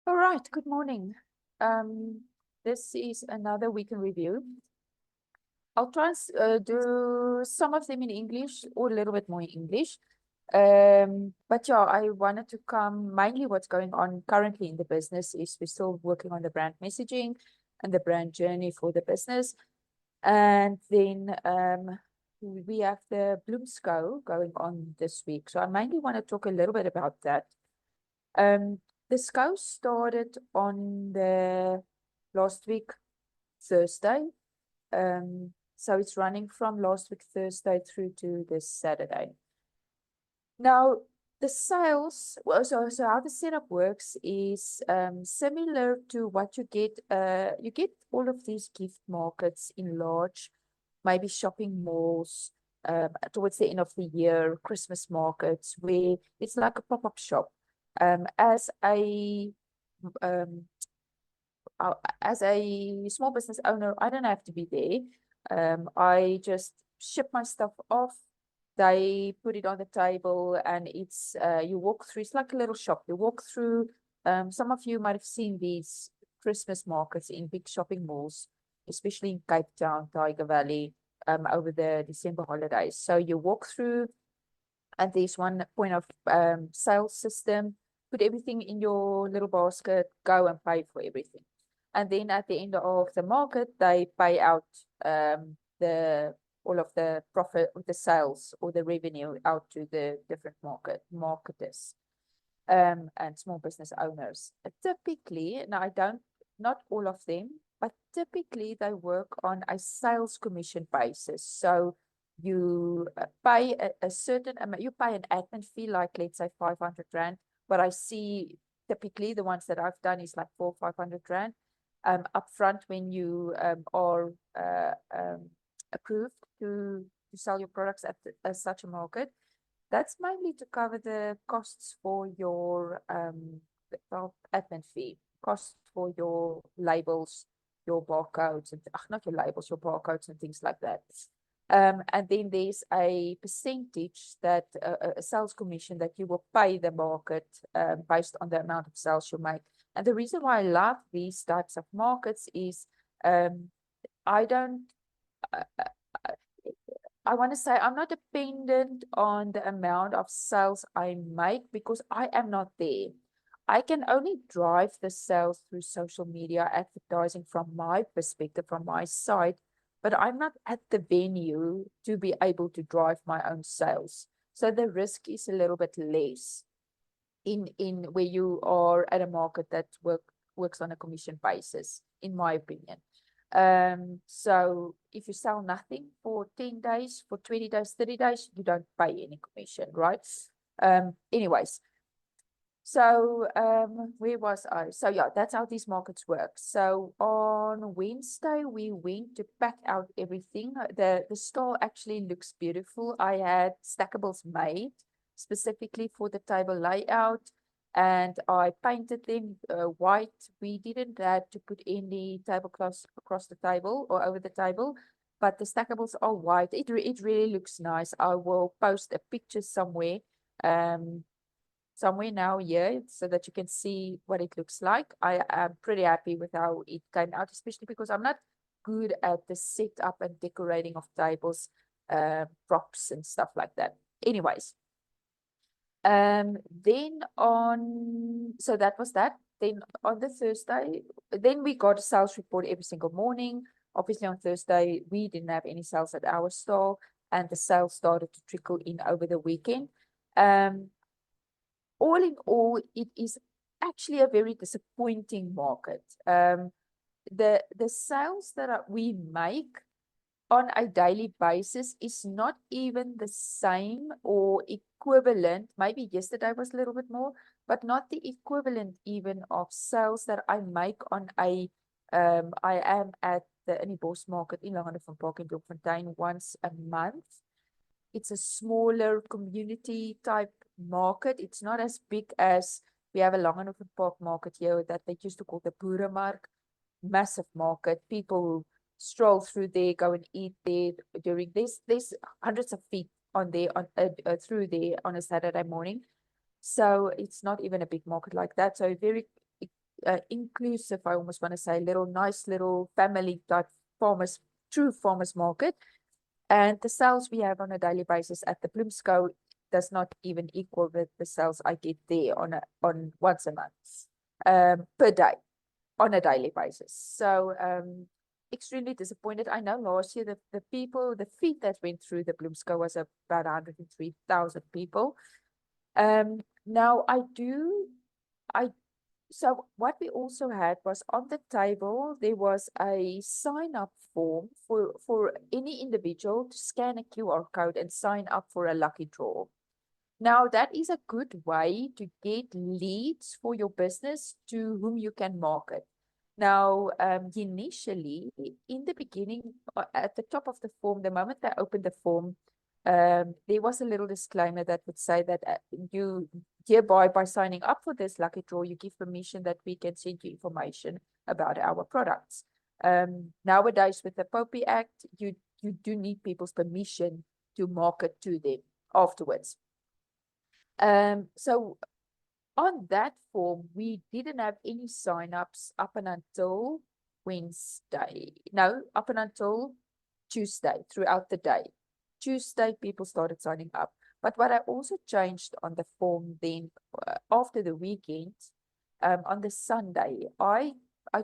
All right, good morning. This is another weekend review. I'll try and do some of them in English or a little bit more in English. But yeah, I wanted to come mainly what's going on currently in the business is we're still working on the brand messaging and the brand journey for the business. And then we have the Bloem Skou going on this week. So I mainly want to talk a little bit about that. The Skou started on the last week, Thursday. So it's running from last week, Thursday through to this Saturday. Now, the sales, well, so how the setup works is similar to what you get. You get all of these gift markets in large, maybe shopping malls, towards the end of the year, Christmas markets, where it's like a pop-up shop. As a um, as a small business owner, I don't have to be there. I just ship my stuff off. They put it on the table and it's you walk through, it's like a little shop. You walk through, some of you might have seen these Christmas markets in big shopping malls, especially in Cape Town, Tiger Valley, over the December holidays. So you walk through and there's one point of sales system, put everything in your little basket, go and pay for everything. And then at the end of the market, they pay out the all of the profit of the sales or the revenue out to the different marketers and small business owners. Typically, now I don't, not all of them, but typically they work on a sales commission basis. So you pay a certain amount, you pay an admin fee, like let's say 500 Rand. But I see typically the ones that I've done is like 400 or 500 Rand upfront when you are approved to sell your products at such a market. That's mainly to cover the costs for your admin fee, costs for your labels, your barcodes, and not your labels, your barcodes and things like that. And then there's a percentage that a sales commission that you will pay the market based on the amount of sales you make. And the reason why I love these types of markets is I don't, I want to say I'm not dependent on the amount of sales I make because I am not there. I can only drive the sales through social media advertising from my perspective, from my side, but I'm not at the venue to be able to drive my own sales. So the risk is a little bit less in where you are at a market that works on a commission basis, in my opinion. So if you sell nothing for 10 days, for 20 days, 30 days, you don't pay any commission, right? Anyways, so where was I? So yeah, that's how these markets work. So on Wednesday, we went to pack out everything. The store actually looks beautiful. I had stackables made specifically for the table layout, and I painted them white. We didn't have to put any tablecloths across the table or over the table, but the stackables are white. It really looks nice. I will post a picture somewhere now here so that you can see what it looks like. I am pretty happy with how it came out, especially because I'm not good at the setup and decorating of tables, props and stuff like that. Anyways, then on, so that was that. Then on the Thursday, then we got a sales report every single morning. Obviously on Thursday, we didn't have any sales at our store and the sales started to trickle in over the weekend. All in all, it is actually a very disappointing market. The sales that we make on a daily basis is not even the same or equivalent. Maybe yesterday was a little bit more, but not the equivalent even of sales that I make on a, I am at the Innie market in Langefontein Park in Bloemfontein once a month. It's a smaller community type market. It's not as big as we have a Langefontein Park market here that they used to call the Boeremark. Massive market. People stroll through there, go and eat there during this. There's hundreds of feet on there on through there on a Saturday morning. So it's not even a big market like that. So very inclusive, I almost want to say, nice little family type true farmers market. And the sales we have on a daily basis at the Bloem Skou does not even equal the sales I get there on once a month, per day, on a daily basis. So extremely disappointed. I know last year the feed that went through the Bloem Skou was about 103,000 people. Now so what we also had was on the table, there was a sign-up form for any individual to scan a QR code and sign up for a lucky draw. Now, that is a good way to get leads for your business to whom you can market. Now, initially, in the beginning, at the top of the form, the moment I opened the form, there was a little disclaimer that would say that you hereby, by signing up for this lucky draw, you give permission that we can send you information about our products. Nowadays, with the POPI Act, you do need people's permission to market to them afterwards. So on that form, we didn't have any sign-ups up and until Wednesday. No, up and until Tuesday, throughout the day. Tuesday, people started signing up. But what I also changed on the form then, after the weekend, on the Sunday, I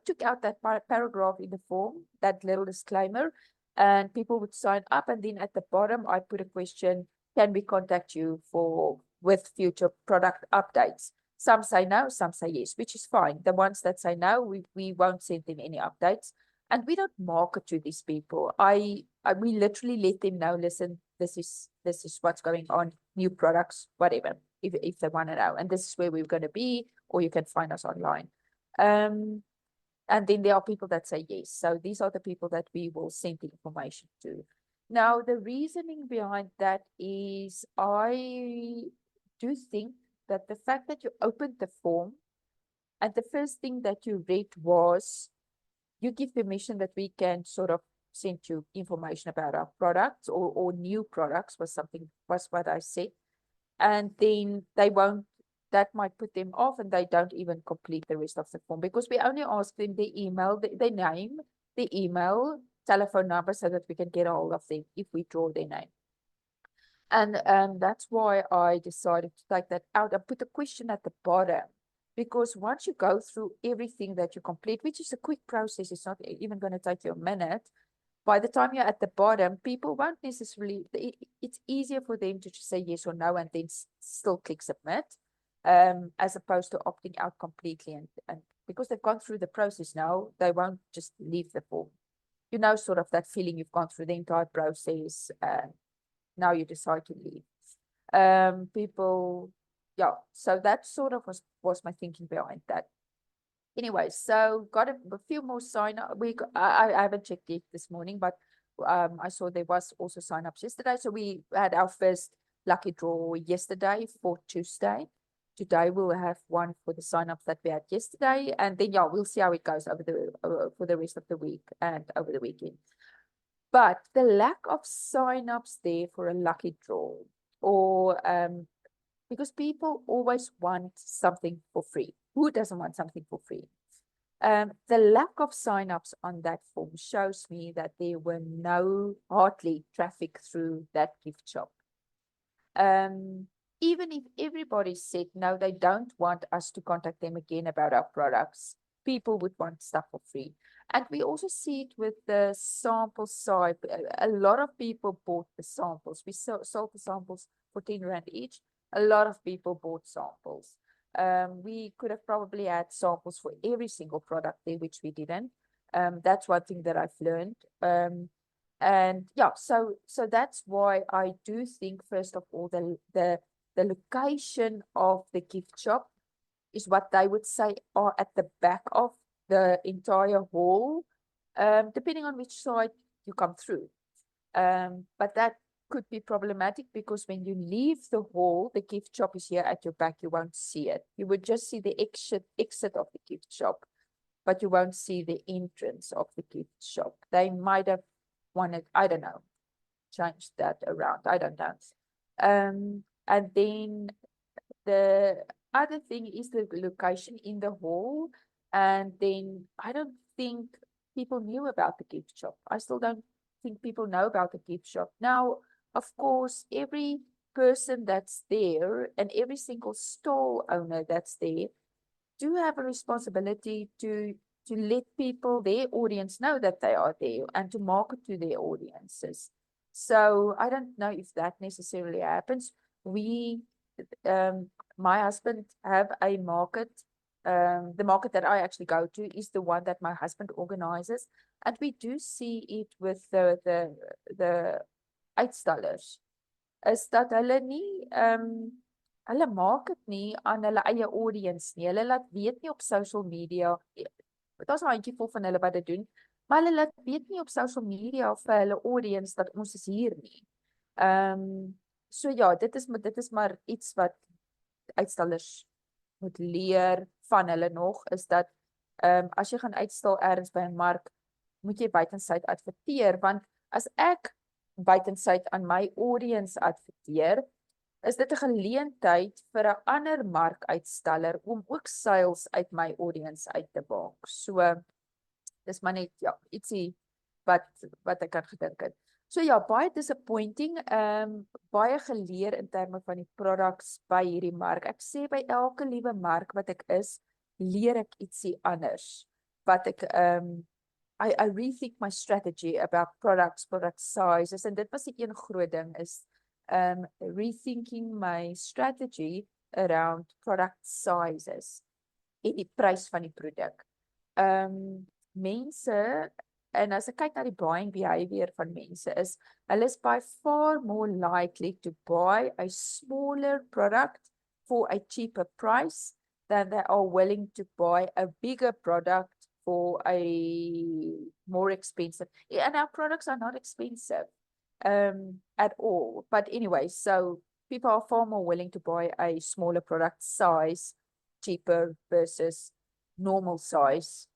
took out that paragraph in the form, that little disclaimer, and people would sign up. And then at the bottom, I put a question, can we contact you with future product updates? Some say no, some say yes, which is fine. The ones that say no, we won't send them any updates. And we don't market to these people. We literally let them know, listen, this is what's going on, new products, whatever, if they want to know. And this is where we're going to be, or you can find us online. And then there are people that say yes. So these are the people that we will send the information to. Now, the reasoning behind that is I do think that the fact that you opened the form and the first thing that you read was, you give permission that we can sort of send you information about our products or new products was what I said. And then that might put them off and they don't even complete the rest of the form because we only ask them their email, their name, their email, telephone number so that we can get a hold of them if we draw their name. And that's why I decided to take that out and put a question at the bottom. Because once you go through everything that you complete, which is a quick process, it's not even going to take you a minute. By the time you're at the bottom, people won't necessarily, it's easier for them to just say yes or no and then still click submit, as opposed to opting out completely. And because they've gone through the process now, they won't just leave the form. You know, sort of that feeling you've gone through the entire process, now you decide to leave. Yeah, so that sort of was my thinking behind that. Anyway, so got a few more sign-up. I haven't checked it this morning, but I saw there was also sign-ups yesterday. So we had our first lucky draw yesterday for Tuesday. Today we'll have one for the sign-ups that we had yesterday, and then yeah, we'll see how it goes for the rest of the week and over the weekend. But the lack of sign-ups there for a lucky draw, or because people always want something for free. Who doesn't want something for free? The lack of sign-ups on that form shows me that there were hardly traffic through that gift shop. Even if everybody said, no, they don't want us to contact them again about our products, people would want stuff for free. And we also see it with the sample side. A lot of people bought the samples. We sold the samples for 10 Rand each. A lot of people bought samples. We could have probably had samples for every single product there, which we didn't. That's one thing that I've learned. And yeah, so that's why I do think, first of all, the location of the gift shop is what they would say are at the back of the entire hall, depending on which side you come through. But that could be problematic because when you leave the hall, the gift shop is here at your back, you won't see it. You would just see the exit of the gift shop, but you won't see the entrance of the gift shop. They might have wanted, I don't know, changed that around. I don't know. And then the other thing is the location in the hall. And then I don't think people knew about the gift shop. I still don't think people know about the gift shop. Now, of course, every person that's there and every single stall owner that's there do have a responsibility to let people, their audience, know that they are there and to market to their audiences. So I don't know if that necessarily happens. We, my husband have a market. The market that I actually go to is the one that my husband organizes, and we do see it with the uitstallers. Is dat hulle nie hulle maak dit nie aan hulle eie audience nie. Hulle laat weet nie op social media. Daar's 'n handjievol van hulle wat dit doen, maar hulle laat weet nie op social media vir hulle audience dat ons is hier nie. So ja, dit is maar iets wat uitstallers moet leer van hulle nog, is dat as jy gaan uitstal ergens by 'n mark, moet jy buitensyd adverteer, want as ek buitensyd aan my audience adverteer, is dit 'n geleentheid vir 'n ander markuitstaller om ook sales uit my audience uit te maak. So dis maar net ja, ietsie wat ek kan gedink het. So ja, baie disappointing, baie geleer in terme van die products by hierdie mark. Ek sê by elke liewe mark wat ek is, leer ek ietsie anders. Wat ek I rethink my strategy about products, product sizes, en dit was die een groot ding is rethinking my strategy around product sizes en die prys van die produk. Mense, en as ek kyk na die buying behavior van mense, is hulle is by far more likely to buy a smaller product for a cheaper price than they are willing to buy a bigger product for a more expensive. And our products are not expensive at all. But anyway, so people are far more willing to buy a smaller product size, cheaper versus normal size.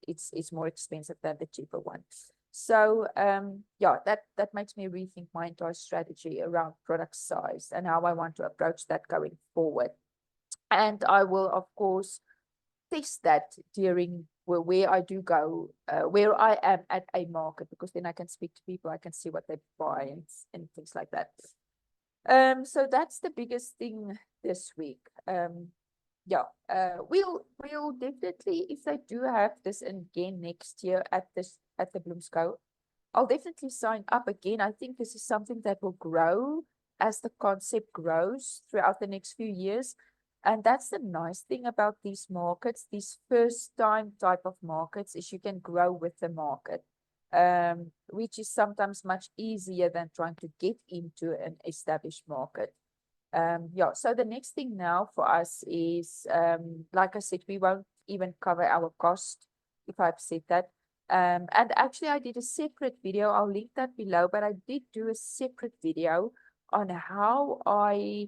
It's more expensive than the cheaper one. So yeah, that makes me rethink my entire strategy around product size and how I want to approach that going forward. And I will, of course, test that during where I do go, where I am at a market, because then I can speak to people, I can see what they buy and things like that. So that's the biggest thing this week. Yeah, we'll definitely, if they do have this again next year at the Bloem Skou, I'll definitely sign up again. I think this is something that will grow as the concept grows throughout the next few years. And that's the nice thing about these markets, these first time type of markets, is you can grow with the market, which is sometimes much easier than trying to get into an established market. Yeah, so the next thing now for us is, like I said, we won't even cover our cost, if I've said that. And actually I did a separate video, I'll link that below, but I did do a separate video on how I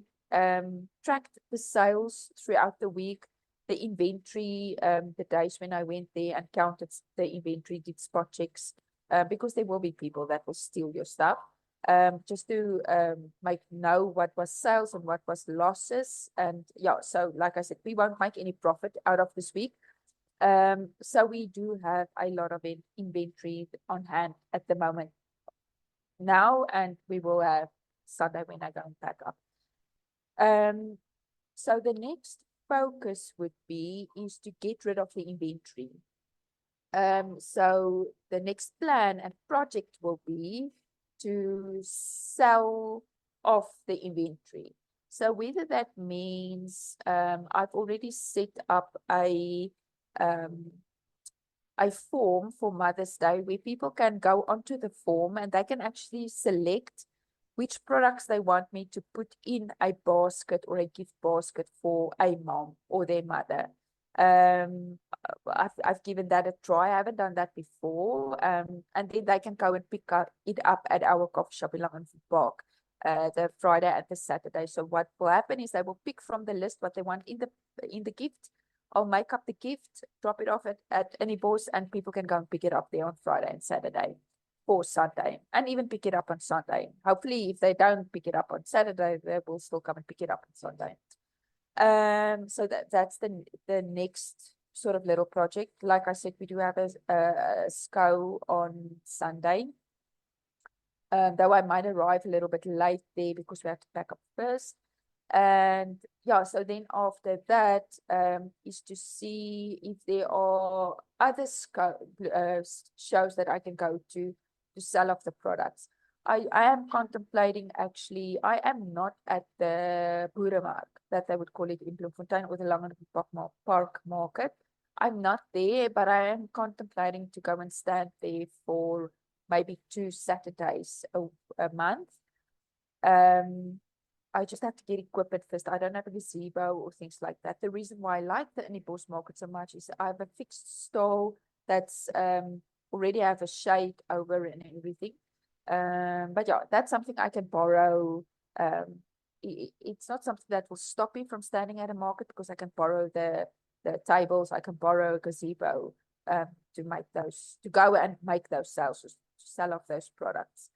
tracked the sales throughout the week, the inventory, the days when I went there and counted the inventory, did spot checks, because there will be people that will steal your stuff, just to know what was sales and what was losses. And yeah, so like I said, we won't make any profit out of this week. So we do have a lot of inventory on hand at the moment now, and we will have Sunday when I go and pack up. So the next focus would be is to get rid of the inventory. So the next plan and project will be to sell off the inventory. So whether that means I've already set up a form for Mother's Day where people can go onto the form and they can actually select which products they want me to put in a basket or a gift basket for a mom or their mother. I've given that a try. I haven't done that before. And then they can go and pick it up at our coffee shop in Langenfeld Park, the Friday and the Saturday. So what will happen is they will pick from the list what they want in the gift. I'll make up the gift, drop it off at any boss, and people can go and pick it up there on Friday and Saturday. Or Sunday, and even pick it up on Sunday. Hopefully, if they don't pick it up on Saturday, they will still come and pick it up on Sunday. So that's the next sort of little project. Like I said, we do have a Skou on Sunday. Though I might arrive a little bit late there because we have to pack up first. And yeah, so then after that is to see if there are other shows that I can go to sell off the products. I am contemplating actually, I am not at the Boeremark, that they would call it in Bloemfontein, or the Langenpark Park Market. I'm not there, but I am contemplating to go and stand there for maybe 2 Saturdays a month. I just have to get equipment first. I don't have a gazebo or things like that. The reason why I like the Inniebos market so much is I have a fixed stall that's already have a shade over and everything. But yeah, that's something I can borrow. It's not something that will stop me from standing at a market, because I can borrow the tables, I can borrow a gazebo to make those, to go and make those sales, to sell off those products.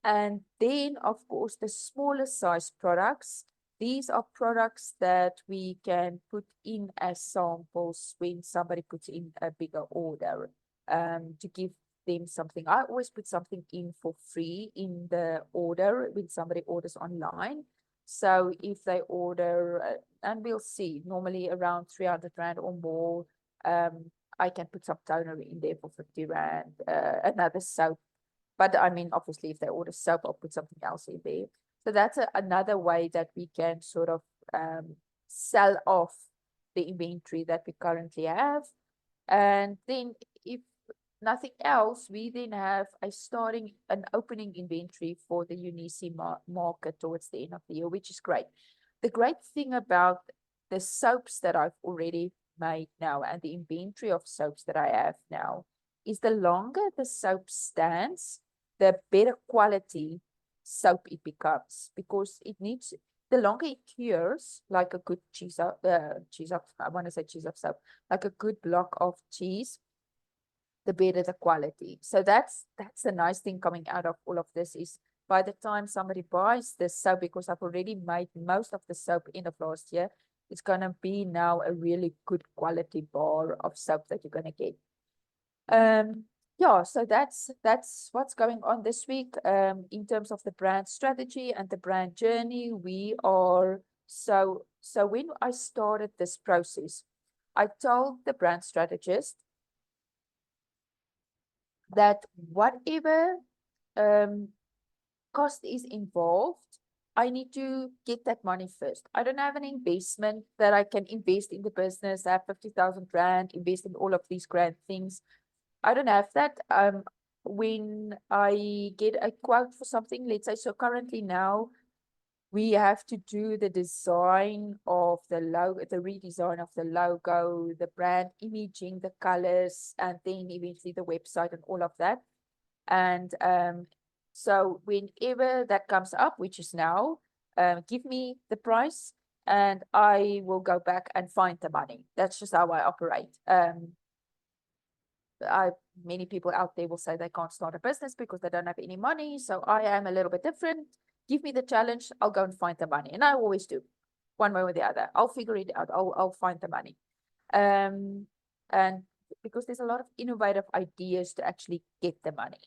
And then, of course, the smaller size products. These are products that we can put in as samples when somebody puts in a bigger order, to give them something. I always put something in for free in the order when somebody orders online. So if they order, and we'll see, normally around 300 Rand or more, I can put some toner in there for 50 Rand, another soap. But I mean, obviously, if they order soap, I'll put something else in there. So that's another way that we can sort of sell off the inventory that we currently have. And then if nothing else, we then have an opening inventory for the Unisi market towards the end of the year, which is great. The great thing about the soaps that I've already made now and the inventory of soaps that I have now is the longer the soap stands, the better quality soap it becomes, because it needs, the longer it cures, like a good I want to say cheese of soap, like a good block of cheese, the better the quality. So that's the nice thing coming out of all of this, is by the time somebody buys this soap, because I've already made most of the soap end of last year, it's going to be now a really good quality bar of soap that you're going to get. Yeah, so that's what's going on this week. In terms of the brand strategy and the brand journey, we are so when I started this process, I told the brand strategist that whatever cost is involved, I need to get that money first. I don't have an investment that I can invest in the business, have 50,000 Rand, invest in all of these grand things. I don't have that. When I get a quote for something, let's say, so currently now we have to do the design of the logo, the redesign of the logo, the brand imaging, the colors, and then eventually the website and all of that. And so whenever that comes up, which is now, give me the price and I will go back and find the money. That's just how I operate. Many people out there will say they can't start a business because they don't have any money. So I am a little bit different. Give me the challenge, I'll go and find the money. And I always do, one way or the other. I'll figure it out. I'll find the money. And because there's a lot of innovative ideas to actually get the money.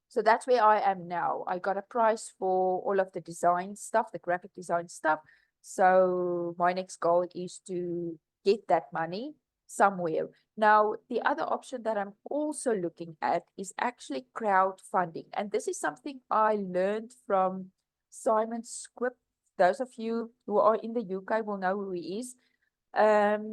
So that's where I am now. I got a price for all of the design stuff, the graphic design stuff. So my next goal is to get that money somewhere. Now, the other option that I'm also looking at is actually crowdfunding. And this is something I learned from Simon Squip. Those of you who are in the UK will know who he is. I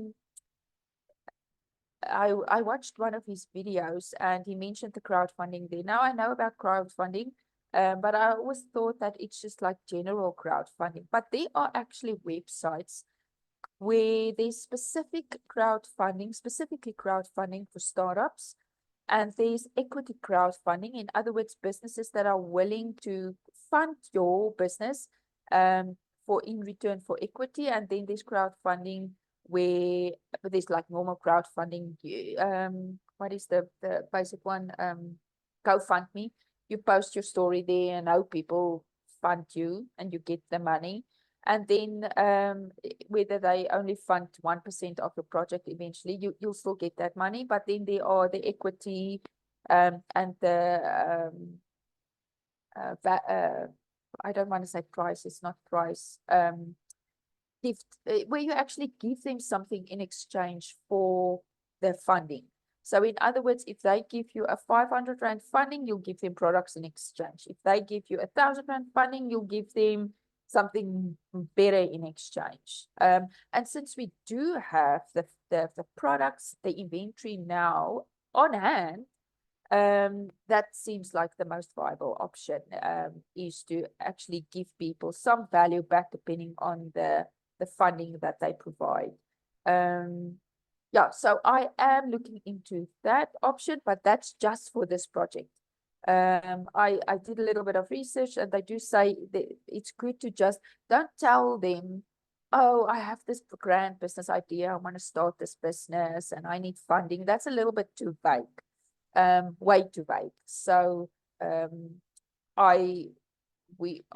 watched one of his videos and he mentioned the crowdfunding there. Now I know about crowdfunding, but I always thought that it's just like general crowdfunding. But there are actually websites where there's specifically crowdfunding for startups, and there's equity crowdfunding. In other words, businesses that are willing to fund your business for in return for equity. And then there's crowdfunding where there's like normal crowdfunding. What is the basic one? GoFundMe. You post your story there and how people fund you and you get the money. And then whether they only fund 1% of your project eventually, you'll still get that money. But then there are the equity and the I don't want to say price, it's not price. Gift where you actually give them something in exchange for the funding. So in other words, if they give you a 500 Rand funding, you'll give them products in exchange. If they give you 1,000 Rand funding, you'll give them something better in exchange. And since we do have the products, the inventory now on hand, that seems like the most viable option, is to actually give people some value back depending on the funding that they provide. Yeah, so I am looking into that option, but that's just for this project. I did a little bit of research, and they do say that it's good to just don't tell them, oh, I have this grand business idea, I want to start this business and I need funding. That's a little bit too vague, way too vague. So I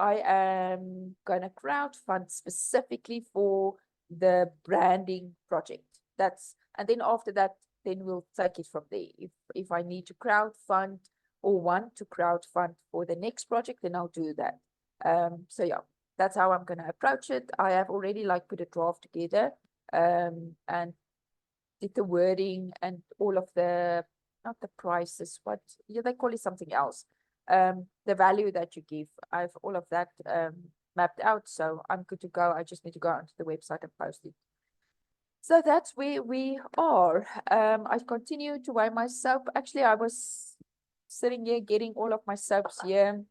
am gonna crowdfund specifically for the branding project. And then after that, then we'll take it from there. If I need to crowdfund or want to crowdfund for the next project, then I'll do that. So yeah, that's how I'm gonna approach it. I have already like put a draft together, and did the wording and all of the, not the prices, what, yeah, they call it something else. The value that you give, I have all of that mapped out, so I'm good to go. I just need to go onto the website and post it. So that's where we are. I continue to weigh my soap. Actually, I was sitting here getting all of my soaps here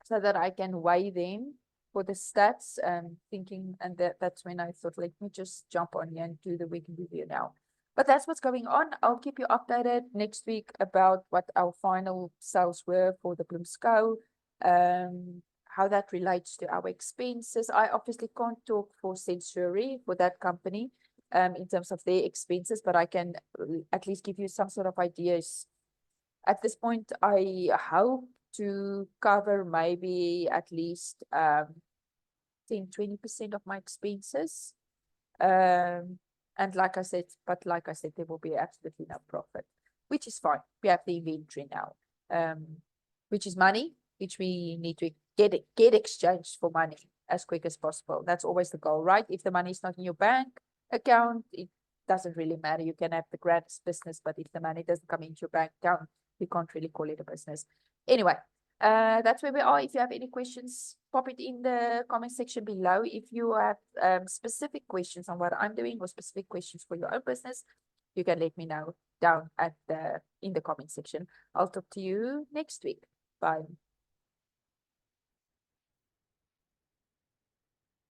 so that I can weigh them for the stats, thinking, and that's when I thought, let me just jump on here and do the weekly review now. But that's what's going on. I'll keep you updated next week about what our final sales were for the Bloem Skou, how that relates to our expenses. I obviously can't talk for Sensory, for that company, in terms of their expenses, but I can at least give you some sort of ideas. At this point, I hope to cover maybe at least 10-20% of my expenses. And like I said, there will be absolutely no profit, which is fine. We have the inventory now, which is money, which we need to get exchanged for money as quick as possible. That's always the goal, right? If the money is not in your bank account, it doesn't really matter. You can have the grandest business, but if the money doesn't come into your bank account, you can't really call it a business. Anyway, that's where we are. If you have any questions, pop it in the comment section below. If you have specific questions on what I'm doing or specific questions for your own business, you can let me know down in the comment section. I'll talk to you next week. Bye.